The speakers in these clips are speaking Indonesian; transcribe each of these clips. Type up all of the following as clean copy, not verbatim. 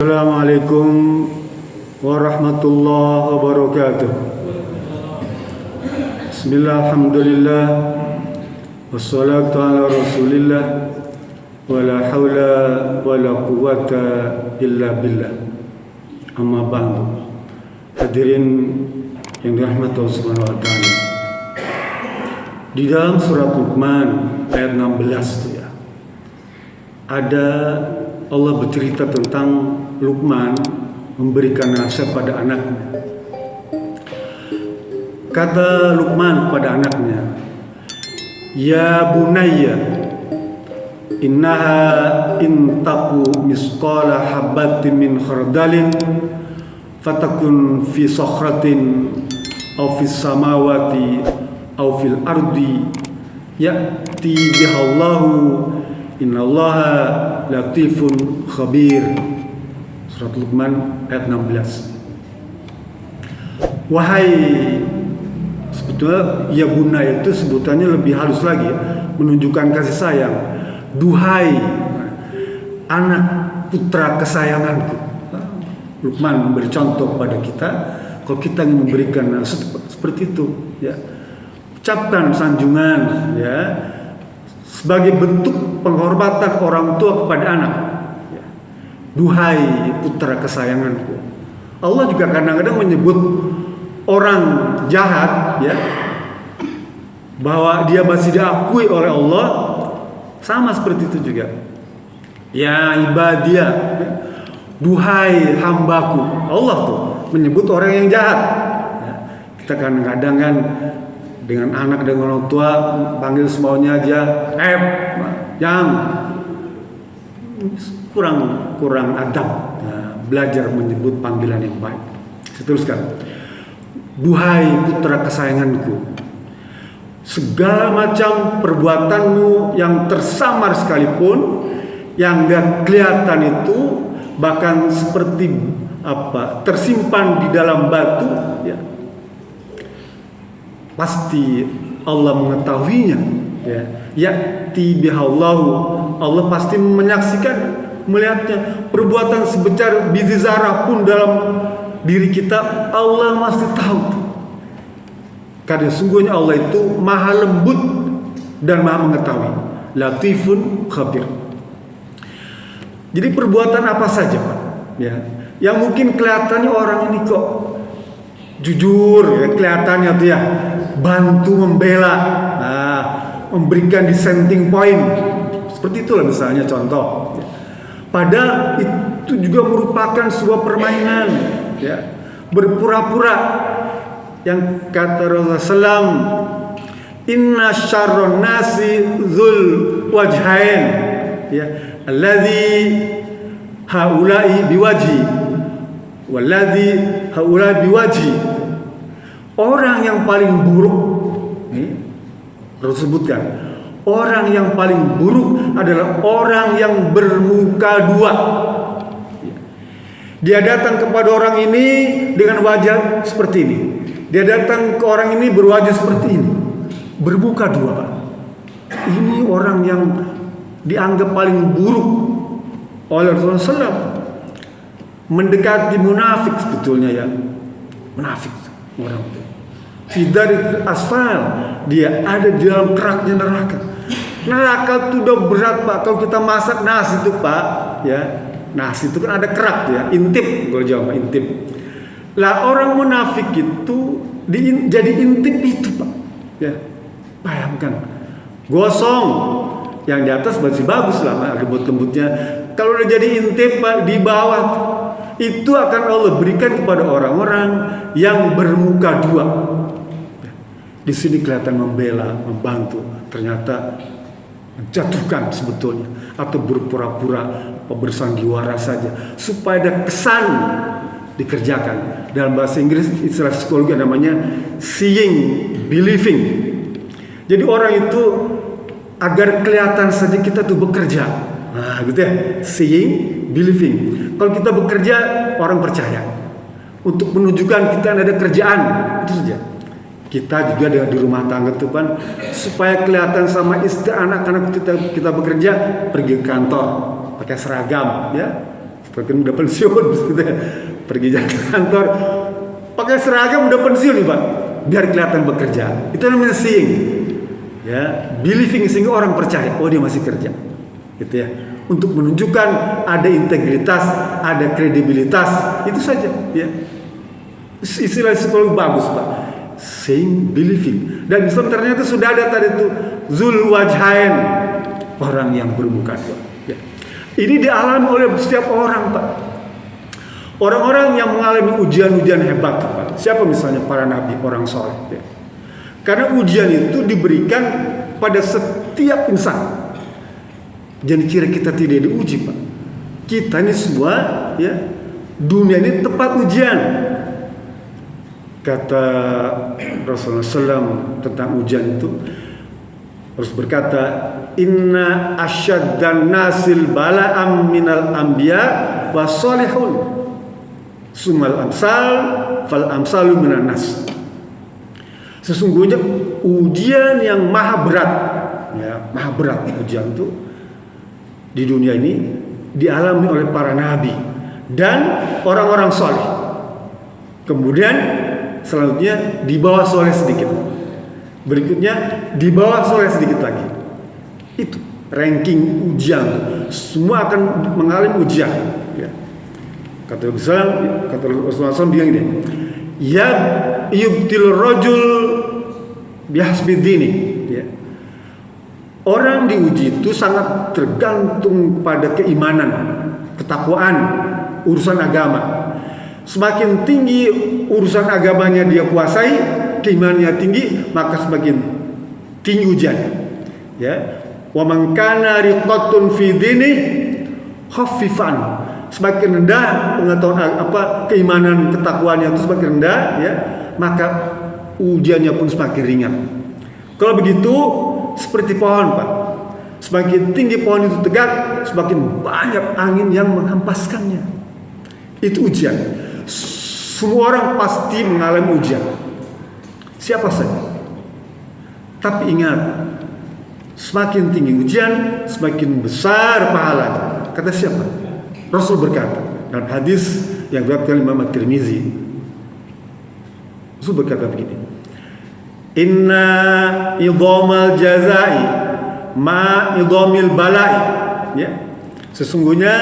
Assalamualaikum warahmatullahi wabarakatuh. Bismillah, alhamdulillah, wassalatu ala rasulillah, wala hawla wala quwata illa billah. Amma ba'du. Hadirin yang dirahmati Allah Subhanahu wa taala. Di dalam surat Luqman ayat 16 itu ya, ada Allah bercerita tentang Luqman memberikan nasihat pada anaknya. Kata Luqman pada anaknya, "Ya bunayya, innaha in taku misqala habbatin min khardalin fatakun fi sakhratin aw fis samawati aw fil ardi ya'ti bihallahu innallaha latifun khabir." Surat Luqman ayat 16. Wahai, sebetulnya ya buna itu sebutannya lebih halus lagi ya, menunjukkan kasih sayang. Duhai anak putra kesayanganku. Luqman memberi contoh pada kita, kalau kita ingin memberikan seperti itu ya, ucapkan sanjungan ya, sebagai bentuk penghormatan orang tua kepada anak. Duhai putra kesayanganku. Allah juga kadang-kadang menyebut orang jahat ya, bahwa dia masih diakui oleh Allah, sama seperti itu juga. Ya ibadiyah, duhai hambaku. Allah tuh menyebut orang yang jahat ya. Kita kadang-kadang kan dengan anak, dengan orang tua panggil semaunya aja, yang kurang adab. Nah, belajar menyebut panggilan yang baik. Saya teruskan. Duhai putra kesayanganku, segala macam perbuatanmu yang tersamar sekalipun, yang gak kelihatan itu, bahkan seperti tersimpan di dalam batu ya, pasti Allah mengetahuinya ya. Ya'ti bihallahu, Allah pasti menyaksikan, melihatnya. Perbuatan sebesar biji zarah pun dalam diri kita Allah masih tahu. Karena sungguhnya Allah itu maha lembut dan maha mengetahui. Latifun khabir. Jadi perbuatan apa saja Pak ya, yang mungkin kelihatannya orang ini kok jujur ya, kelihatannya tuh ya, bantu membela, memberikan dissenting point, seperti itulah misalnya contoh. Padahal itu juga merupakan sebuah permainan ya, berpura-pura. Yang kata Rasulullah SAW, inna syarron nasi zul wajhain ya, alladhi haulai biwaji walladhi haulai biwaji. Orang yang paling buruk nih, Rasul sebutkan, orang yang paling buruk adalah orang yang bermuka dua. Dia datang kepada orang ini dengan wajah seperti ini, dia datang ke orang ini berwajah seperti ini, bermuka dua Pak. Ini orang yang dianggap paling buruk oleh Rasulullah SAW. Mendekati munafik sebetulnya ya, munafik orang itu. Fidari asfal, dia ada di dalam keraknya neraka. Neraka itu udah berat Pak. Kalau kita masak nasi itu Pak ya, nasi itu kan ada kerak ya, intip, kalau Jawa intip. Lah orang munafik itu jadi intip itu Pak ya. Bayangkan, gosong, yang di atas masih bagus lah lembut-lembutnya. Kalau udah jadi intip Pak, di bawah itu akan Allah berikan kepada orang-orang yang bermuka dua. Di sini kelihatan membela, membantu, ternyata menjatuhkan sebetulnya, atau berpura-pura bersandiwara saja supaya ada kesan dikerjakan. Dalam bahasa Inggris istilah psikologi namanya seeing believing. Jadi orang itu agar kelihatan saja kita tuh bekerja, nah gitu ya, seeing believing. Kalau kita bekerja, orang percaya. Untuk menunjukkan kita ada kerjaan, itu saja. Kita juga di rumah tangga tuh kan, supaya kelihatan sama istri, anak-anak kita bekerja, pergi ke kantor pakai seragam ya, Bahkan udah pensiun gitu ya. Pergi jalan kantor pakai seragam udah pensiun nih Pak, biar kelihatan bekerja. Itu namanya seeing, ya, believing, sehingga orang percaya oh dia masih kerja, gitu ya. Untuk menunjukkan ada integritas, ada kredibilitas, itu saja, ya. Istilah psikologi bagus Pak, seeing, believing. Dan Islam ternyata sudah ada tadi itu zul wajhain, orang yang bermuka dua. Ya. Ini dialami oleh setiap orang Pak. Orang-orang yang mengalami ujian-ujian hebat Pak. Siapa misalnya para nabi, orang soleh, ya. Karena ujian itu diberikan pada setiap insan. Jangan kira kita tidak diuji Pak. Kita ini semua, ya, dunia ini tempat ujian. Kata Rasulullah SAW tentang ujian itu, harus berkata, inna asyaddan nasil bala'am minal anbiya wa salihun sumal amsal fal amsalu minan nas. Sesungguhnya ujian yang maha berat, ya, maha berat ujian itu di dunia ini dialami oleh para nabi dan orang-orang soleh. Kemudian selanjutnya di bawah soleh sedikit, berikutnya di bawah soleh sedikit lagi. Itu ranking ujian, semua akan mengalami ujian, ya. Kata Rasulullah SAW bilang ini, ya yubtil rajul bihasbi dini, ya. Orang diuji itu sangat tergantung pada keimanan, ketakwaan, urusan agama. Semakin tinggi urusan agamanya dia kuasai, keimanannya tinggi, maka semakin tinggi ujiannya, ya. Wa man kana riqatun fi dini khaffifan. Semakin rendah pengetahuan keimanan, ketakwaannya itu semakin rendah, ya, maka ujiannya pun semakin ringan. Kalau begitu seperti pohon Pak, semakin tinggi pohon itu tegak, semakin banyak angin yang menghempaskannya. Itu ujian. Semua orang pasti mengalami ujian, siapa saja. Tapi ingat, semakin tinggi ujian, semakin besar pahalanya. Kata siapa? Rasul berkata dalam hadis yang diriwayatkan Imam At-Tirmizi. Rasul berkata begini, inna idhamal jazai ma idhamil balai, ya. Sesungguhnya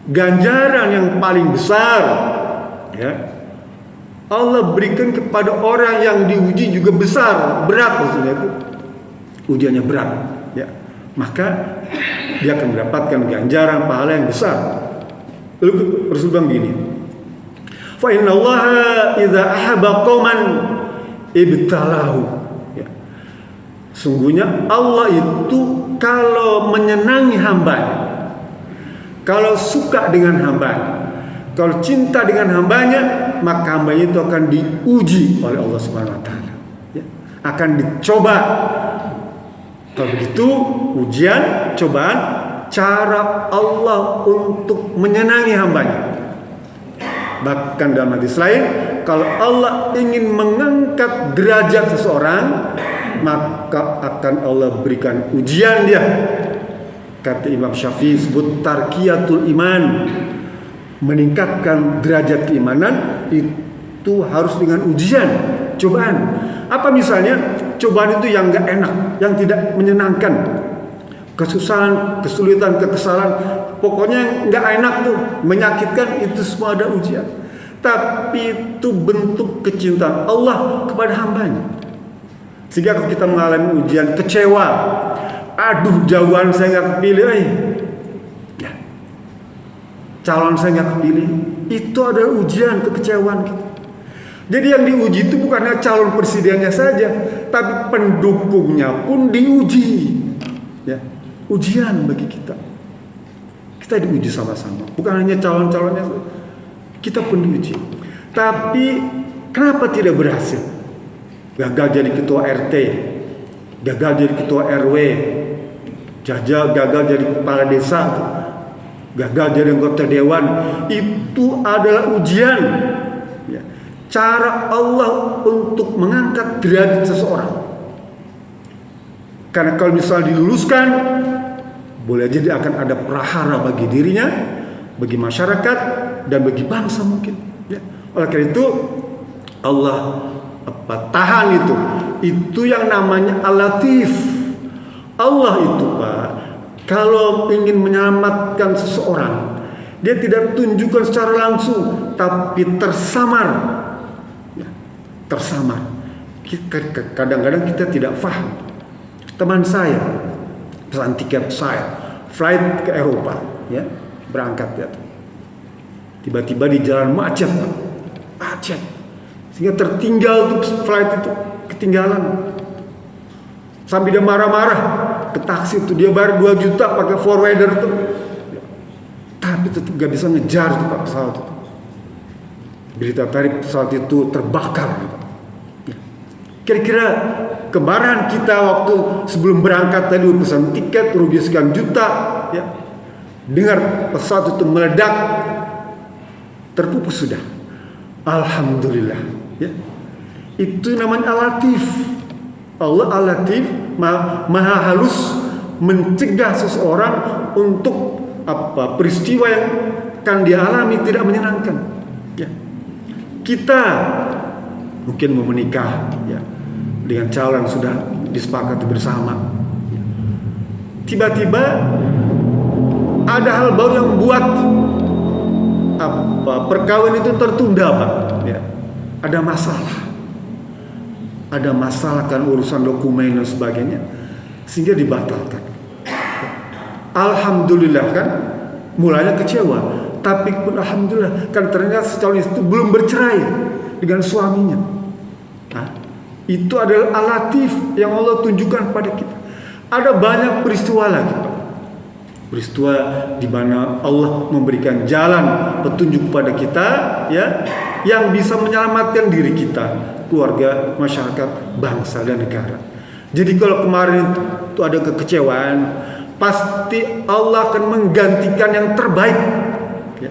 ganjaran yang paling besar, ya, Allah berikan kepada orang yang diuji juga besar, berat maksudnya itu. Ujiannya berat, ya. Maka dia akan mendapatkan ganjaran pahala yang besar. Lalu Rasul bilang gini, fa inna Allaha idza ahabba qauman ibtalahu, ya. Sungguhnya Allah itu kalau menyenangi hambanya, kalau suka dengan hambanya, kalau cinta dengan hambanya, maka hambanya itu akan diuji oleh Allah Subhanahu wa taala, ya. Akan dicoba. Kalau begitu ujian, cobaan, cara Allah untuk menyenangi hambanya. Bahkan dalam hadis lain, kalau Allah ingin mengangkat derajat seseorang, maka akan Allah berikan ujian dia. Kata Imam Syafi'i, sebut tarqiyatul iman, meningkatkan derajat keimanan itu harus dengan ujian, cobaan. Apa misalnya? Cobaan itu yang gak enak, yang tidak menyenangkan, kesusahan, kesulitan, kekesalan, pokoknya gak enak tuh, menyakitkan, itu semua ada ujian. Tapi itu bentuk kecintaan Allah kepada hambanya. Sehingga kalau kita mengalami ujian, kecewa, aduh jagoan saya gak kepilih, ya, calon saya gak kepilih, itu adalah ujian, kekecewaan kita. Jadi yang diuji itu bukan hanya calon presidennya saja, tapi pendukungnya pun diuji, ya. Ujian bagi kita. Kita diuji sama-sama, bukan hanya calon-calonnya, kita pun diuji. Tapi kenapa tidak berhasil? Gagal jadi ketua RT, gagal jadi ketua RW, gagal jadi kepala desa, gagal jadi anggota dewan. Itu adalah ujian, ya. Cara Allah untuk mengangkat derajat seseorang. Karena kalau misalnya diluluskan, boleh jadi akan ada prahara bagi dirinya, bagi masyarakat dan bagi bangsa mungkin. Ya. Oleh karena itu Allah tahan itu. Itu yang namanya Al-Latif. Allah itu Pak, kalau ingin menyelamatkan seseorang, dia tidak tunjukkan secara langsung, tapi tersamar. Ya, tersamar. Kadang-kadang kita tidak paham. Teman saya pesan tiket saya, flight ke Eropa, ya, berangkat ya. Tiba-tiba di jalan macet, Pak. Macet. Sehingga tertinggal tuh flight itu, ketinggalan. Sampai dia marah-marah ke taksi itu, dia bayar 2 juta pakai forwarder tuh. Tapi tetap gak bisa ngejar tuh Pak pesawat itu. Berita tarik pesawat itu terbakar gitu. Kira-kira kemarahan kita waktu sebelum berangkat tadi pesan tiket rugi sekian juta, ya. Dengar pesawat itu meledak, terpupus sudah. Alhamdulillah, ya. Itu namanya Al-Latif. Allah Al-Latif, maha halus mencegah seseorang untuk peristiwa yang akan dia alami tidak menyenangkan. Ya. Kita mungkin mau menikah, ya, dengan calon yang sudah disepakati bersama. Tiba-tiba ada hal baru yang membuat perkawinan itu tertunda, Pak. Ya. Ada masalah kan urusan dokumen dan sebagainya, sehingga dibatalkan. Alhamdulillah kan, mulanya kecewa, tapi pun alhamdulillah kan ternyata calon itu belum bercerai dengan suaminya. Nah, itu adalah Al-Latif yang Allah tunjukkan pada kita. Ada banyak peristiwa lagi, Pak. Peristiwa di mana Allah memberikan jalan petunjuk kepada kita, ya, yang bisa menyelamatkan diri kita, keluarga, masyarakat, bangsa dan negara. Jadi kalau kemarin itu ada kekecewaan, pasti Allah akan menggantikan yang terbaik. Ya.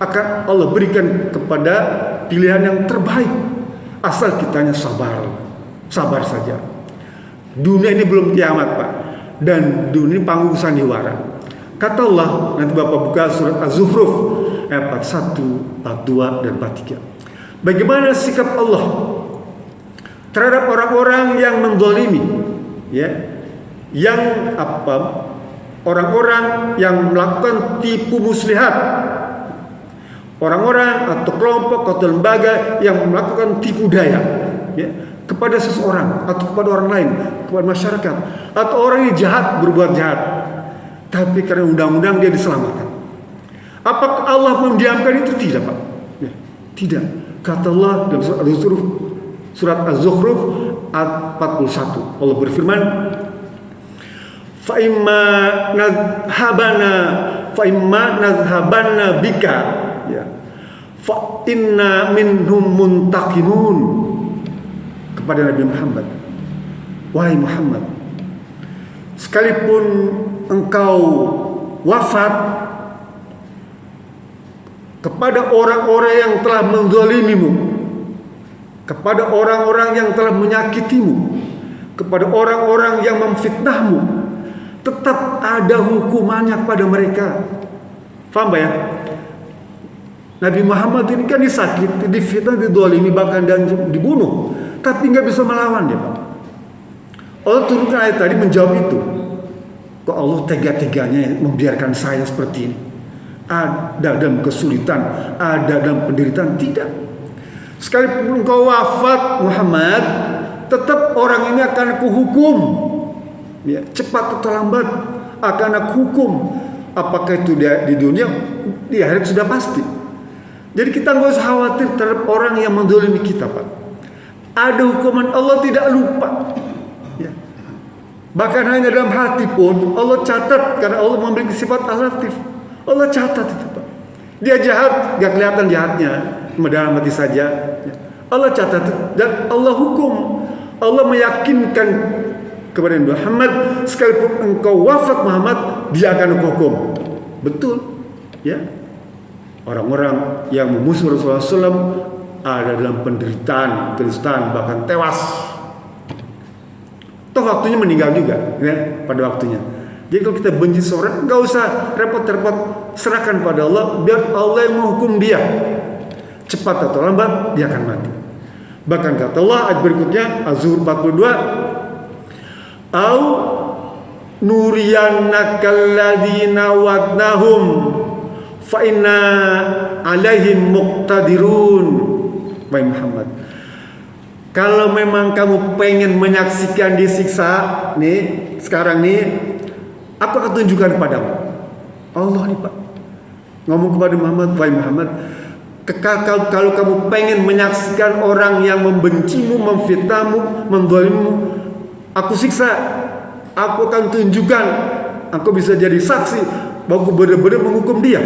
Akan Allah berikan kepada pilihan yang terbaik. Asal kitanya sabar saja. Dunia ini belum kiamat, Pak. Dan dunia ini panggung sandiwara. Kata Allah, nanti Bapak buka surat Az-Zukhruf ayat 41, 42 dan 43. Bagaimana sikap Allah terhadap orang-orang yang menzalimi, ya, yang orang-orang yang melakukan tipu muslihat, orang-orang atau kelompok atau lembaga yang melakukan tipu daya, ya, kepada seseorang atau kepada orang lain, kepada masyarakat, atau orang yang jahat berbuat jahat, tapi karena undang-undang dia diselamatkan. Apakah Allah mendiamkan itu? Tidak, Pak. Ya, tidak. Kata Allah dalam surat Az-Zukhruf ayat 41, Allah berfirman, fa imma nadhabanna bika, ya, fa inna minhum muntaqimun. Kepada Nabi Muhammad, wahai Muhammad, sekalipun engkau wafat kepada orang-orang yang telah menzalimimu, kepada orang-orang yang telah menyakitimu, kepada orang-orang yang memfitnahmu, tetap ada hukumannya kepada mereka. Faham ya? Nabi Muhammad ini kan disakiti, difitnah, dizalimi, bahkan dan dibunuh, tapi nggak bisa melawan dia, Pak. Allah turunkan ayat tadi menjawab itu. Kok Allah tega-teganya membiarkan saya seperti ini? Ada dalam kesulitan, ada dalam penderitaan? Tidak. Sekalipun engkau wafat Muhammad, tetap orang ini akan aku hukum, ya, cepat atau lambat akan aku hukum. Apakah itu dia di dunia, di akhirat sudah pasti. Jadi kita nggak usah khawatir terhadap orang yang menzalimi kita, Pak. Ada hukuman, Allah tidak lupa, ya. Bahkan hanya dalam hati pun Allah catat, karena Allah memiliki sifat Al-Latif. Allah catat itu, Pak. Dia jahat, gak kelihatan jahatnya, cuma dalam hati saja, ya. Allah catat itu, dan Allah hukum. Allah meyakinkan kepada Muhammad, sekalipun engkau wafat Muhammad, dia akan hukum. Betul, ya. Orang-orang yang memusuhi Rasulullah SAW ada dalam penderitaan, kesulitan, bahkan tewas. Toh waktunya meninggal juga, ya, pada waktunya. Jadi kalau kita benci seorang, nggak usah repot-repot serahkan pada Allah, biar Allah yang menghukum dia. Cepat atau lambat dia akan mati. Bahkan kata Allah ayat berikutnya, Az-Zuhr 42, au nuriyannakal ladzina wadnahum fa inna alaihim muqtadirun. Wahai Muhammad, kalau memang kamu pengen menyaksikan disiksa nih sekarang nih, aku akan tunjukkan padamu. Allah nih Pak ngomong kepada Muhammad, wahai Muhammad, kalau kamu pengen menyaksikan orang yang membencimu, memfitnahmu, mendzalimmu, aku siksa. Aku akan tunjukkan, aku bisa jadi saksi bahwa aku benar-benar menghukum dia.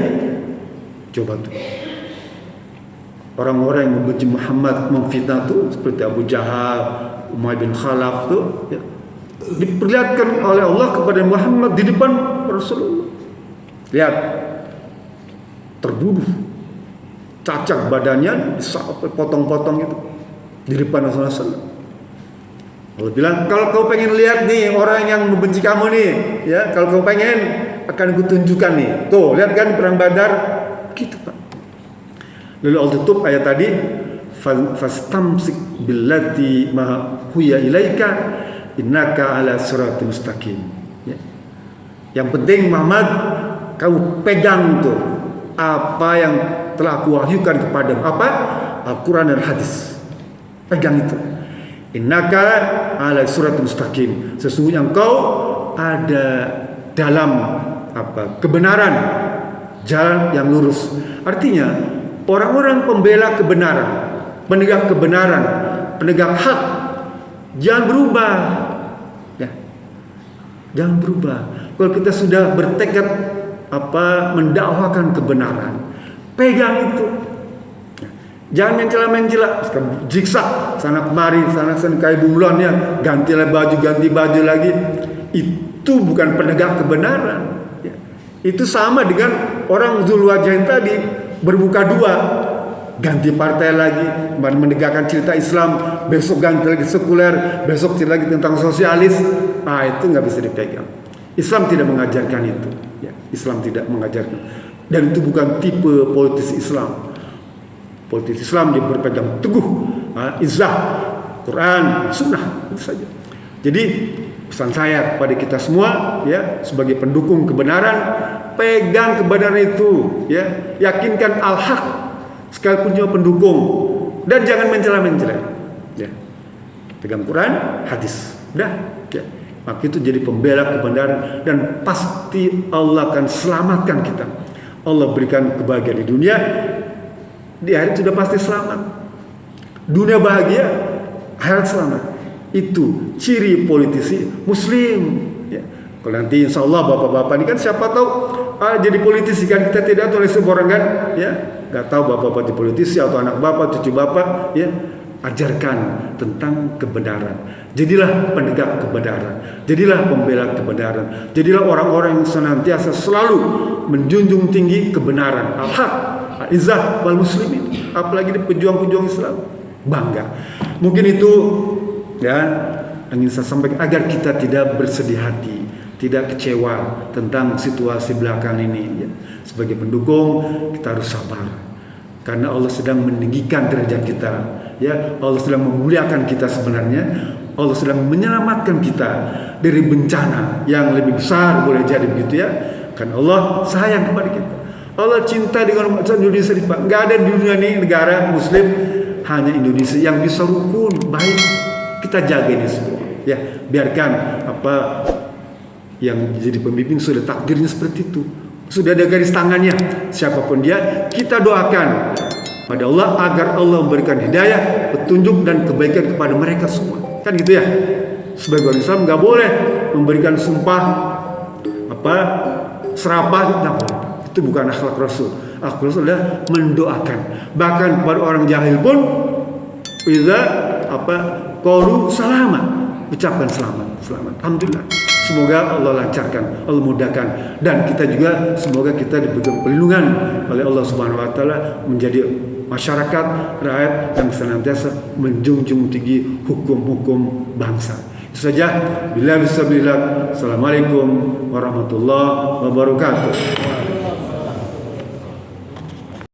Coba tuh, orang-orang yang membenci Muhammad, memfitnah tuh seperti Abu Jahal, Umayyah bin Khalaf tuh, ya, diperlihatkan oleh Allah kepada Muhammad di depan Rasulullah. Lihat, terbunuh, cacat badannya, potong-potong itu di depan Rasulullah SAW. Allah bilang, kalau kau pengen lihat nih orang yang membenci kamu nih, ya, kalau kau pengen, akan kutunjukkan nih. Tuh, lihat kan perang Badar, gitu Pak. Lalu Allah tutup ayat tadi, fastamsik billati ma huya ilaika innaka ala siratal mustaqim. Ya. Yang penting Muhammad, kamu pegang tuh apa yang telah aku wahyukan kepadamu, apa? Al-Quran dan hadis. Pegang itu. Innaka ala siratal mustaqim. Sesungguhnya engkau ada dalam kebenaran, jalan yang lurus. Artinya orang-orang pembela kebenaran, penegak kebenaran, penegak hak, jangan berubah. Ya. Jangan berubah. Kalau kita sudah bertekad mendakwakan kebenaran, pegang itu. Jangan mencela-mencela, jiksa sana kemari, sana kayak bunglon ya, ganti baju lagi. Itu bukan penegak kebenaran. Ya. Itu sama dengan orang Zulwajahin tadi, bermuka dua, ganti partai lagi, menegakkan cerita Islam, besok ganti lagi sekuler, besok cerita lagi tentang sosialis. Itu nggak bisa dipegang. Islam tidak mengajarkan itu. Ya. Islam tidak mengajarkan. Dan itu bukan tipe politisi Islam. Politisi Islam dia berpegang teguh izah Quran, Sunnah, itu saja. Jadi pesan saya kepada kita semua, ya, sebagai pendukung kebenaran, pegang kebenaran itu, ya, yakinkan al-haq sekalipun cuma pendukung, dan jangan mencela-mencela, ya. Pegang Quran, hadis, udah, ya. Maka itu jadi pembela kebenaran, dan pasti Allah akan selamatkan kita. Allah berikan kebahagiaan di dunia, di akhirat sudah pasti selamat. Dunia bahagia, akhirat selamat. Itu ciri politisi Muslim. Ya. Kalau nanti insya Allah bapak-bapak ini kan siapa tahu jadi politisi kan, kita tidak tahu oleh sebuah orang kan, ya, nggak tahu bapak-bapak jadi politisi atau anak bapak, cucu bapak, ya, ajarkan tentang kebenaran. Jadilah penegak kebenaran, jadilah pembela kebenaran, jadilah orang-orang yang senantiasa selalu menjunjung tinggi kebenaran, al-haq, izzah wal muslimin, apalagi di pejuang-pejuang Islam, bangga. Mungkin itu, ya, ingin saya sampaikan agar kita tidak bersedih hati, tidak kecewa tentang situasi belakang ini, ya. Sebagai pendukung kita harus sabar, karena Allah sedang meninggikan derajat kita, ya. Allah sedang memuliakan kita sebenarnya. Allah sedang menyelamatkan kita dari bencana yang lebih besar, boleh jadi begitu, ya. Karena Allah sayang kepada kita. Allah cinta dengan umat Indonesia, Pak. Nggak ada di dunia ini negara Muslim, hanya Indonesia yang bisa rukun, baik. Kita jaga ini semua, ya. Biarkan yang jadi pemimpin sudah takdirnya seperti itu, sudah ada garis tangannya. Siapapun dia, kita doakan pada Allah agar Allah memberikan hidayah, petunjuk dan kebaikan kepada mereka semua. Kan gitu ya. Sebagai orang Islam nggak boleh memberikan sumpah serapah, tidak boleh. Itu bukan akhlak Rasul. Akhlak Rasul adalah mendoakan. Bahkan kepada orang jahil pun, qalu selamat, ucapkan selamat. Alhamdulillah. Semoga Allah lancarkan, Allah mudahkan, dan kita juga semoga kita diberikan perlindungan oleh Allah Subhanahu Wa Taala menjadi masyarakat rakyat yang senantiasa menjunjung tinggi hukum-hukum bangsa. Itu saja. Assalamualaikum warahmatullahi wabarakatuh.